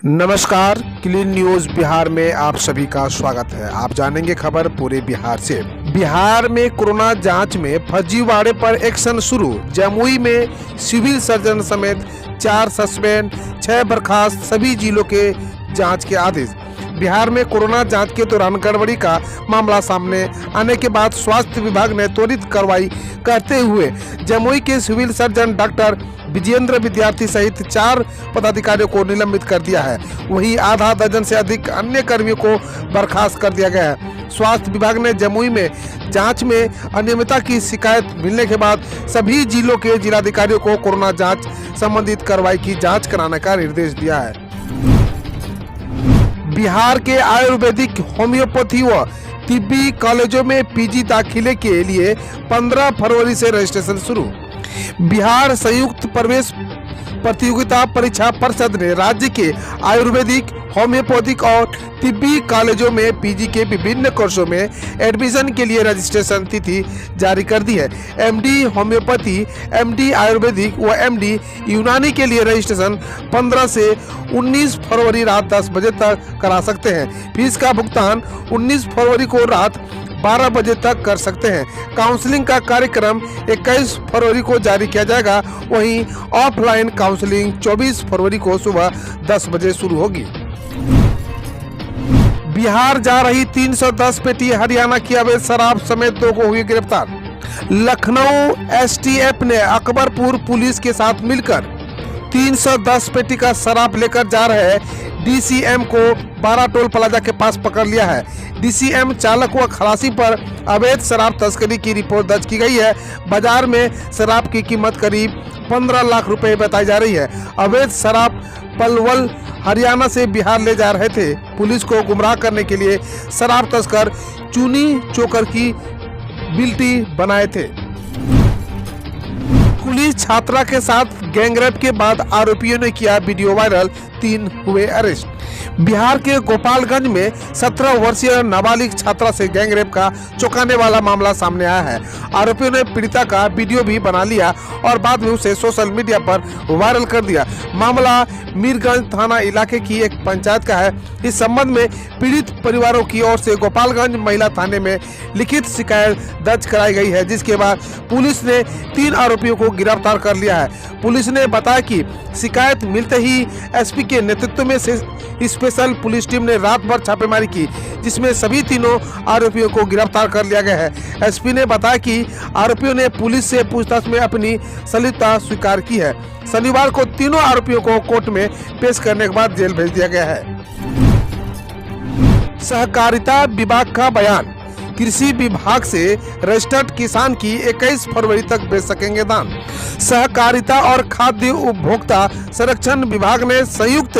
नमस्कार, clean news Bihar में आप सभी का स्वागत है। आप जानेंगे खबर पूरे बिहार से। बिहार में कोरोना जांच में फर्जीवाड़े पर एक्शन शुरू। जमुई में सिविल सर्जन समेत 4 सस्पेंड, 6 बर्खास्त, सभी जिलों के जांच के आदेश। बिहार में कोरोना जांच के दौरान गड़बड़ी का मामला सामने आने के बाद स्वास्थ्य विभाग ने त्वरित कार्रवाई करते हुए जमुई के सिविल सर्जन डॉक्टर विजेंद्र विद्यार्थी सहित 4 पदाधिकारियों को निलंबित कर दिया है। वहीं आधा दर्जन से अधिक अन्य कर्मियों को बर्खास्त कर दिया गया है। स्वास्थ्य विभाग ने जमुई में जांच में अनियमितता की शिकायत मिलने के बाद सभी जिलों के जिलाधिकारियों को कोरोना जांच संबंधित कार्रवाई की जांच कराने का निर्देश दिया है। बिहार के आयुर्वेदिक, होम्योपैथी व तिब्बी कॉलेजों में पीजी दाखिले के लिए 15 फरवरी से रजिस्ट्रेशन शुरू। बिहार संयुक्त प्रवेश प्रतियोगिता परीक्षा परिषद ने राज्य के आयुर्वेदिक, होम्योपैथिक और तिब्बी कॉलेजों में पीजी के विभिन्न कोर्सों में एडमिशन के लिए रजिस्ट्रेशन तिथि जारी कर दी है। एमडी होम्योपैथी, एमडी आयुर्वेदिक व एमडी यूनानी के लिए रजिस्ट्रेशन 15 से 19 फरवरी रात 10 बजे तक करा सकते हैं। फीस का भुगतान 19 फरवरी को रात 12 बजे तक कर सकते हैं। काउंसलिंग का कार्यक्रम 21 फरवरी को जारी किया जाएगा। वहीं ऑफलाइन काउंसलिंग 24 फरवरी को सुबह 10 बजे शुरू होगी। बिहार जा रही 310 पेटी हरियाणा की अवैध शराब समेत 2 को हुई गिरफ्तार। लखनऊ एसटीएफ ने अकबरपुर पुलिस के साथ मिलकर 310 पेटी का शराब लेकर जा रहे डीसीएम को 12 टोल प्लाजा के पास पकड़ लिया है। डीसीएम चालक व खलासी पर अवैध शराब तस्करी की रिपोर्ट दर्ज की गई है। बाजार में शराब की कीमत करीब 15 लाख रुपए बताई जा रही है। अवैध शराब पलवल हरियाणा से बिहार ले जा रहे थे। पुलिस को गुमराह करने के लिए शराब तस्कर चूनी चोकर की बिल्टी बनाए थे। पुलिस छात्रा के साथ गैंगरेप के बाद आरोपियों ने किया वीडियो वायरल, 3 हुए अरेस्ट। बिहार के गोपालगंज में 17 वर्षीय नाबालिग छात्रा से गैंगरेप का चौंकाने वाला मामला सामने आया है। आरोपियों ने पीड़िता का वीडियो भी बना लिया और बाद में उसे सोशल मीडिया पर वायरल कर दिया। मामला मीरगंज थाना इलाके की एक पंचायत का है। इस संबंध में पीड़ित परिवारों की ओर से गोपालगंज महिला थाने में लिखित शिकायत दर्ज कराई गई है, जिसके बाद पुलिस ने 3 आरोपियों को गिरफ्तार कर लिया है। पुलिस ने बताया कि शिकायत मिलते ही एसपी के नेतृत्व में से स्पेशल पुलिस टीम ने रात भर छापेमारी की, जिसमें सभी तीनों आरोपियों को गिरफ्तार कर लिया गया है। एसपी ने बताया कि आरोपियों ने पुलिस से पूछताछ में अपनी संलिप्तता स्वीकार की है। शनिवार को तीनों आरोपियों को कोर्ट में पेश करने के बाद जेल भेज दिया गया है। सहकारिता विभाग का बयान। कृषि विभाग से रजिस्टर्ड किसान की 21 फरवरी तक बेच सकेंगे धान। सहकारिता और खाद्य उपभोक्ता संरक्षण विभाग ने संयुक्त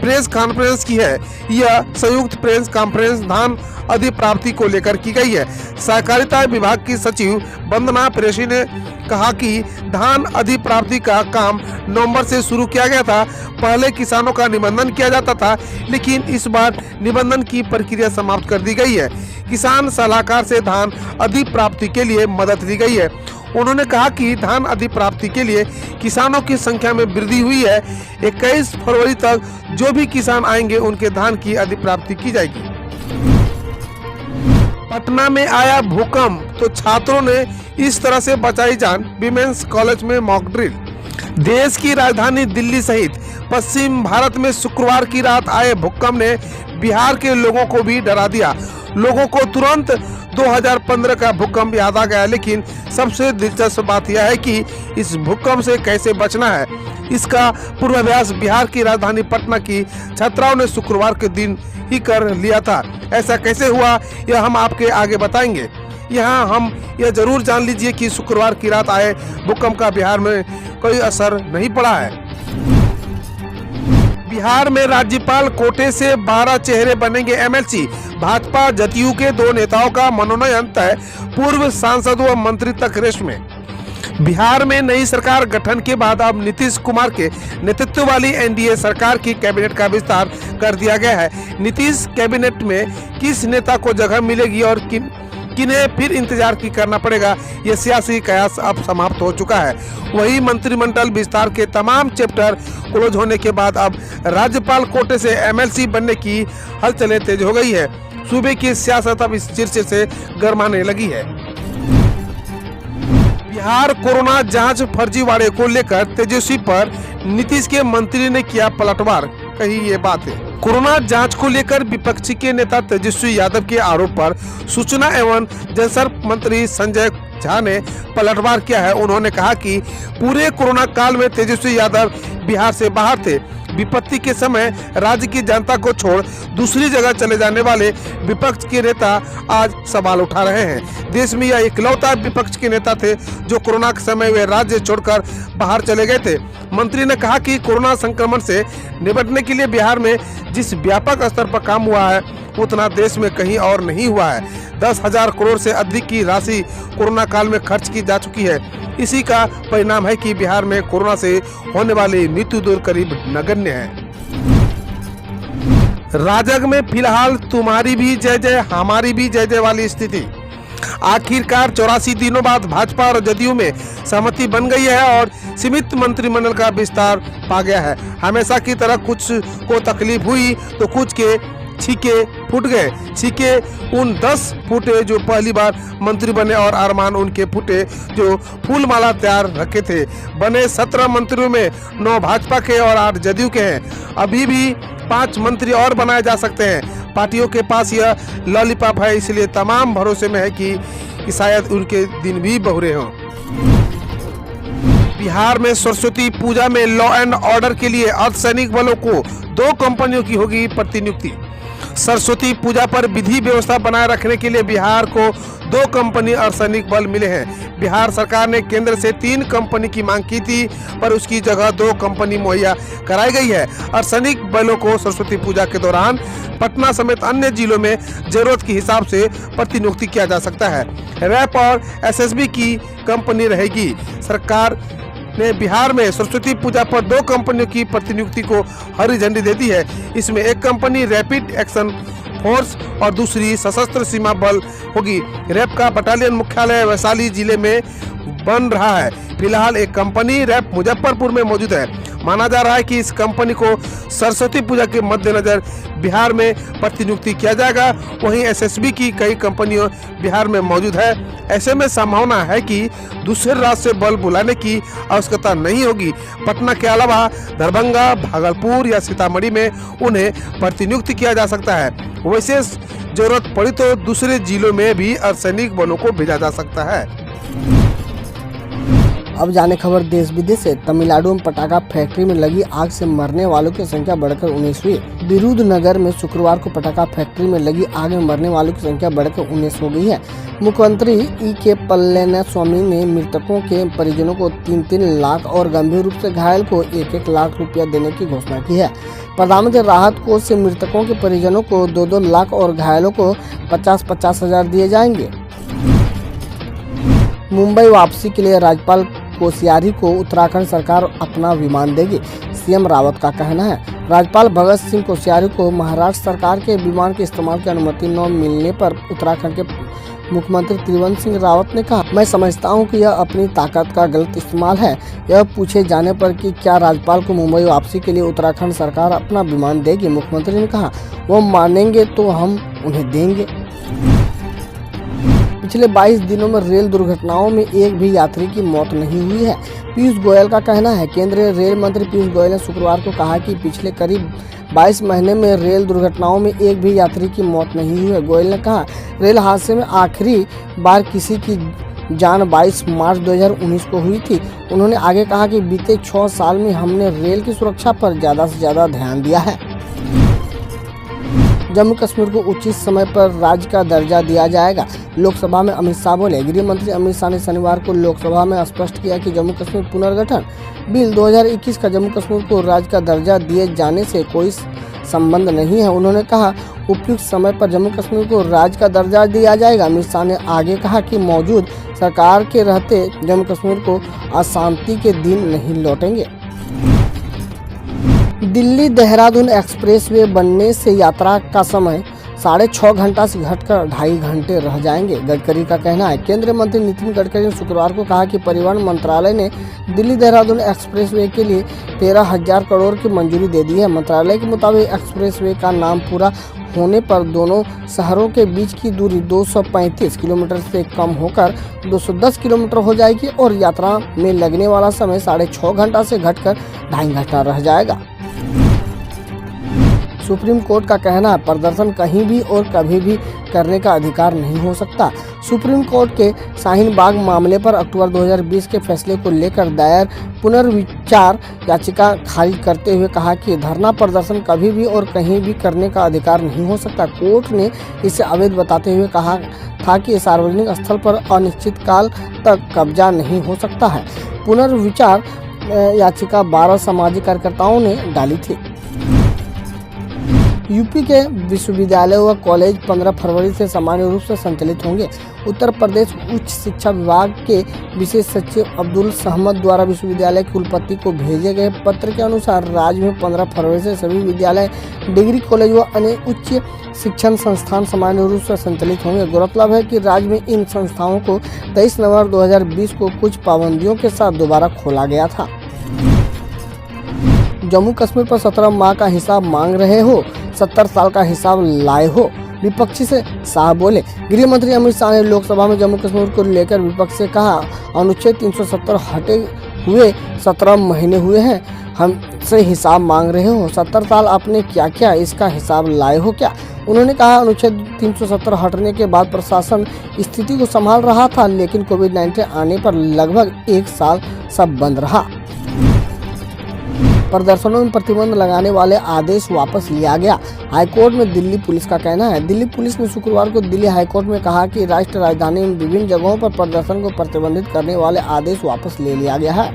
प्रेस कॉन्फ्रेंस की है। यह संयुक्त प्रेस कॉन्फ्रेंस धान अधिप्राप्ति को लेकर की गई है। सहकारिता विभाग की सचिव वंदना प्रेषी ने कहा कि धान अधिप्राप्ति का काम नवंबर से शुरू किया गया था। पहले किसानों का निबंधन किया जाता था, लेकिन इस बार निबंधन की प्रक्रिया समाप्त कर दी गई है। किसान सलाहकार से धान अधिप्राप्ति के लिए मदद ली गई है। उन्होंने कहा कि धान अधिप्राप्ति के लिए किसानों की संख्या में वृद्धि हुई है। 21 फरवरी तक जो भी किसान आएंगे उनके धान की अधिप्राप्ति की जाएगी। पटना में आया भूकंप तो छात्रों ने इस तरह से बचाई जान। विमेंस कॉलेज में मॉक ड्रिल। देश की राजधानी दिल्ली सहित पश्चिम भारत में शुक्रवार की रात आए भूकंप ने बिहार के लोगों को भी डरा दिया। लोगों को तुरंत 2015 का भूकंप याद आ गया, लेकिन सबसे दिलचस्प बात यह है कि इस भूकंप से कैसे बचना है। इसका पूर्वाभ्यास बिहार की राजधानी पटना की छात्राओं ने शुक्रवार के दिन ही कर लिया था। ऐसा कैसे हुआ यह हम आपके आगे बताएंगे। यहाँ हम यह जरूर जान लीजिए कि शुक्रवार की रात आए भूकंप का बिहार में कोई असर नहीं पड़ा है। बिहार में राज्यपाल कोटे से 12 चेहरे बनेंगे एमएलसी। भाजपा जदयू के 2 नेताओं का मनोनयन तय। पूर्व सांसद व मंत्री तक रेस में। बिहार में नई सरकार गठन के बाद अब नीतीश कुमार के नेतृत्व वाली एनडीए सरकार की कैबिनेट का विस्तार कर दिया गया है। नीतीश कैबिनेट में किस नेता को जगह मिलेगी और किन्हें फिर इंतजार की करना पड़ेगा, ये सियासी कयास अब समाप्त हो चुका है। वही मंत्रिमंडल विस्तार के तमाम चैप्टर क्लोज होने के बाद अब राज्यपाल कोटे से एमएलसी बनने की हलचलें तेज हो गई है। सूबे की सियासत अब इस चर्चे से गर्माने लगी है। बिहार कोरोना जांच फर्जीवाड़े को लेकर तेजस्वी पर नीतीश के मंत्री ने किया पलटवार, कही ये बातें। कोरोना जांच को लेकर विपक्षी के नेता तेजस्वी यादव के आरोप पर सूचना एवं जनसंपर्क मंत्री संजय झा ने पलटवार किया है। उन्होंने कहा कि पूरे कोरोना काल में तेजस्वी यादव बिहार से बाहर थे। विपत्ति के समय राज्य की जनता को छोड़ दूसरी जगह चले जाने वाले विपक्ष के नेता आज सवाल उठा रहे हैं। देश में यह इकलौता विपक्ष के नेता थे जो कोरोना के समय वे राज्य छोड़कर बाहर चले गए थे। मंत्री ने कहा कि कोरोना संक्रमण से निपटने के लिए बिहार में जिस व्यापक स्तर पर काम हुआ है उतना देश में कहीं और नहीं हुआ है। 10,000 करोड़ से अधिक की राशि कोरोना काल में खर्च की जा चुकी है। इसी का परिणाम है कि बिहार में कोरोना से होने वाली मृत्यु दर करीब नगण्य है। राजग में फिलहाल तुम्हारी भी जय जय हमारी भी जय जय वाली स्थिति। आखिरकार 84 दिनों बाद भाजपा और जदयू में सहमति बन गई है और सीमित मंत्रिमंडल का विस्तार पा गया है। हमेशा की तरह कुछ को तकलीफ हुई तो कुछ के छीके फूट गए। छीके उन 10 फूटे जो पहली बार मंत्री बने और अरमान उनके फूटे जो फूल माला तैयार रखे थे। बने 17 मंत्रियों में 9 भाजपा के और 8 जदयू के हैं। अभी भी 5 मंत्री और बनाए जा सकते हैं। पार्टियों के पास यह लॉलीपॉप है, इसलिए तमाम भरोसे में है कि शायद उनके दिन भी बहुरे हों। बिहार में सरस्वती पूजा में लॉ एंड ऑर्डर के लिए अर्धसैनिक बलों को 2 कंपनियों की होगी प्रतिनियुक्ति। सरस्वती पूजा पर विधि व्यवस्था बनाए रखने के लिए बिहार को 2 कंपनी अर्धसैनिक बल मिले हैं। बिहार सरकार ने केंद्र से 3 कंपनी की मांग की थी, पर उसकी जगह 2 कंपनी मुहैया कराई गई है। अर्धसैनिक बलों को सरस्वती पूजा के दौरान पटना समेत अन्य जिलों में जरूरत के हिसाब से प्रतिनियुक्ति किया जा सकता है। रैप और एसएसबी की कंपनी रहेगी। सरकार ने बिहार में सरस्वती पूजा पर 2 कंपनियों की प्रतिनियुक्ति को हरी झंडी दे दी है। इसमें एक कंपनी रैपिड एक्शन फोर्स और दूसरी सशस्त्र सीमा बल होगी। रैप का बटालियन मुख्यालय वैशाली जिले में बन रहा है। फिलहाल एक कंपनी रैप मुजफ्फरपुर में मौजूद है। माना जा रहा है कि इस कंपनी को सरस्वती पूजा के मद्देनजर बिहार में प्रतिनियुक्ति किया जाएगा। वहीं एसएसबी की कई कंपनियां बिहार में मौजूद है। ऐसे में संभावना है कि दूसरे राज्य से बल बुलाने की आवश्यकता नहीं होगी। पटना के अलावा दरभंगा, भागलपुर या सीतामढ़ी में उन्हें प्रतिनियुक्त किया जा सकता है। वैसे जरूरत पड़ी तो दूसरे जिलों में भी अर्धसैनिक बलों को भेजा जा सकता है। अब जाने खबर देश विदेश से। तमिलनाडु में पटाखा फैक्ट्री में लगी आग से मरने वालों की संख्या बढ़कर 19 हुई। विरुधनगर में शुक्रवार को पटाखा फैक्ट्री में लगी आग में मरने वालों की संख्या बढ़कर 19 हो गई है। मुख्यमंत्री ई.के. पलनीस्वामी ने मृतकों के परिजनों को 3-3 लाख और गंभीर रूप से घायल को 1-1 लाख रुपया देने की घोषणा की है। प्रधानमंत्री राहत कोष से मृतकों के परिजनों को 2-2 लाख और घायलों को 50-50 हजार दिए जाएंगे। मुंबई वापसी के लिए राज्यपाल कोश्यारी को उत्तराखंड सरकार अपना विमान देगी, सीएम रावत का कहना है। राज्यपाल भगत सिंह कोश्यारी को महाराष्ट्र सरकार के विमान के इस्तेमाल की अनुमति न मिलने पर उत्तराखंड के मुख्यमंत्री त्रिवेंद्र सिंह रावत ने कहा, मैं समझता हूं कि यह अपनी ताकत का गलत इस्तेमाल है। यह पूछे जाने पर कि क्या राज्यपाल को मुंबई वापसी के लिए उत्तराखंड सरकार अपना विमान देगी, मुख्यमंत्री ने कहा, वो मानेंगे तो हम उन्हें देंगे। पिछले 22 दिनों में रेल दुर्घटनाओं में एक भी यात्री की मौत नहीं हुई है, पीयूष गोयल का कहना है। केंद्रीय रेल मंत्री पीयूष गोयल ने शुक्रवार को कहा कि पिछले करीब 22 महीने में रेल दुर्घटनाओं में एक भी यात्री की मौत नहीं हुई है। गोयल ने कहा, रेल हादसे में आखिरी बार किसी की जान 22 मार्च 2019 को हुई थी। उन्होंने आगे कहा कि बीते 6 साल में हमने रेल की सुरक्षा पर ज़्यादा से ज़्यादा ध्यान दिया है। जम्मू कश्मीर को उचित समय पर राज्य का दर्जा दिया जाएगा, लोकसभा में अमित शाह बोले। गृह मंत्री अमित शाह ने शनिवार को लोकसभा में स्पष्ट किया कि जम्मू कश्मीर पुनर्गठन बिल 2021 का जम्मू कश्मीर को राज्य का दर्जा दिए जाने से कोई संबंध नहीं है। उन्होंने कहा, उपयुक्त समय पर जम्मू कश्मीर को राज्य का दर्जा दिया जाएगा। अमित शाह ने आगे कहा कि मौजूद सरकार के रहते जम्मू कश्मीर को अशांति के दिन नहीं लौटेंगे। दिल्ली देहरादून एक्सप्रेसवे बनने से यात्रा का समय 6.5 घंटा से घटकर 2.5 घंटे रह जाएंगे। गडकरी का कहना है। केंद्रीय मंत्री नितिन गडकरी ने शुक्रवार को कहा कि परिवहन मंत्रालय ने दिल्ली देहरादून एक्सप्रेसवे के लिए 13,000 करोड़ की मंजूरी दे दी है। मंत्रालय के मुताबिक एक्सप्रेसवे का नाम पूरा होने पर दोनों शहरों के बीच की दूरी 235 किलोमीटर से कम होकर 210 किलोमीटर हो जाएगी और यात्रा में लगने वाला समय 6.5 घंटा से घटकर 2.5 घंटा रह जाएगा। सुप्रीम कोर्ट का कहना है, प्रदर्शन कहीं भी और कभी भी करने का अधिकार नहीं हो सकता। सुप्रीम कोर्ट के शाहीन बाग मामले पर अक्टूबर 2020 के फैसले को लेकर दायर पुनर्विचार याचिका खारिज करते हुए कहा कि धरना प्रदर्शन कभी भी और कहीं भी करने का अधिकार नहीं हो सकता। कोर्ट ने इसे अवैध बताते हुए कहा था कि सार्वजनिक स्थल पर अनिश्चित काल तक कब्जा नहीं हो सकता है। पुनर्विचार याचिका 12 सामाजिक कार्यकर्ताओं ने डाली थी। यूपी के विश्वविद्यालय व कॉलेज 15 फरवरी से सामान्य रूप से संचालित होंगे। उत्तर प्रदेश उच्च शिक्षा विभाग के विशेष सचिव अब्दुल सहमद द्वारा विश्वविद्यालय कुलपति को भेजे गए पत्र के अनुसार राज्य में 15 फरवरी से सभी विद्यालय, डिग्री कॉलेज व अन्य उच्च शिक्षण संस्थान सामान्य रूप से संचालित होंगे। गौरतलब है कि राज्य में इन संस्थाओं को 23 नवंबर 2020 को कुछ पाबंदियों के साथ दोबारा खोला गया था। जम्मू कश्मीर पर 17 माह का हिसाब मांग रहे हो, 70 साल का हिसाब लाए हो, विपक्षी से शाह बोले। गृह मंत्री अमित शाह ने लोकसभा में जम्मू कश्मीर को लेकर विपक्ष से कहा, अनुच्छेद 370 हटे हुए 17 महीने हुए हैं, हमसे हिसाब मांग रहे हो, 70 साल आपने क्या किया, इसका हिसाब लाए हो क्या। उन्होंने कहा, अनुच्छेद 370 हटने के बाद प्रशासन स्थिति को संभाल रहा था, लेकिन कोविड-19 आने पर लगभग 1 साल सब बंद रहा। प्रदर्शनों में प्रतिबंध लगाने वाले आदेश वापस लिया गया। हाईकोर्ट में दिल्ली पुलिस का कहना है। दिल्ली पुलिस ने शुक्रवार को दिल्ली हाईकोर्ट में कहा कि राष्ट्रीय राजधानी में विभिन्न जगहों पर प्रदर्शन को प्रतिबंधित करने वाले आदेश वापस ले लिया गया है।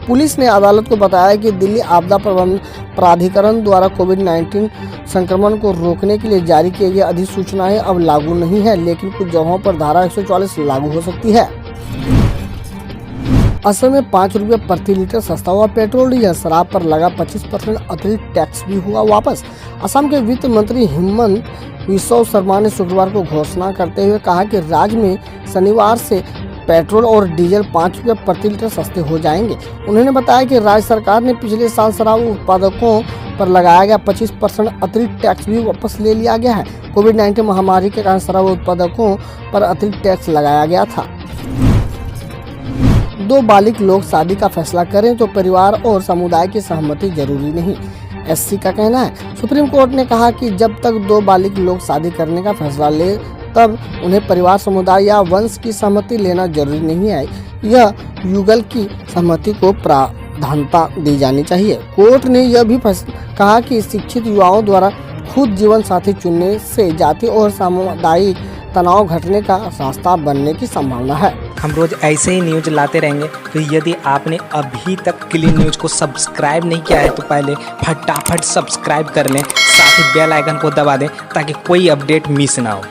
पुलिस ने अदालत को बताया कि दिल्ली आपदा प्रबंधन प्राधिकरण द्वारा कोविड-19 संक्रमण को रोकने के लिए जारी किए गए अधिसूचनाएं अब लागू नहीं है, लेकिन कुछ जगहों पर धारा 144 लागू हो सकती है। असम में 5 रुपये प्रति लीटर सस्ता हुआ पेट्रोल डीजल, शराब पर लगा 25% अतिरिक्त टैक्स भी हुआ वापस। असम के वित्त मंत्री हिमंत बिस्वा शर्मा ने शुक्रवार को घोषणा करते हुए कहा कि राज्य में शनिवार से पेट्रोल और डीजल 5 रुपये प्रति लीटर सस्ते हो जाएंगे। उन्होंने बताया कि राज्य सरकार ने पिछले साल शराब उत्पादकों पर लगाया गया 25% अतिरिक्त टैक्स भी वापस ले लिया गया है। कोविड-19 महामारी के कारण शराब उत्पादकों पर अतिरिक्त टैक्स लगाया गया था। 2 बालिग लोग शादी का फैसला करें तो परिवार और समुदाय की सहमति जरूरी नहीं, एससी का कहना है। सुप्रीम कोर्ट ने कहा कि जब तक 2 बालिग लोग शादी करने का फैसला ले, तब उन्हें परिवार, समुदाय या वंश की सहमति लेना जरूरी नहीं है। यह युगल की सहमति को प्राधान्यता दी जानी चाहिए। कोर्ट ने यह भी कहा कि शिक्षित युवाओं द्वारा खुद जीवन साथी चुनने से जाति और सामुदायिक तनाव घटने का रास्ता बनने की संभावना है। हम रोज ऐसे ही न्यूज लाते रहेंगे, तो यदि आपने अभी तक क्लीन न्यूज को सब्सक्राइब नहीं किया है तो पहले फटाफट सब्सक्राइब कर लें, साथ ही बेल आइकन को दबा दें ताकि कोई अपडेट मिस ना हो।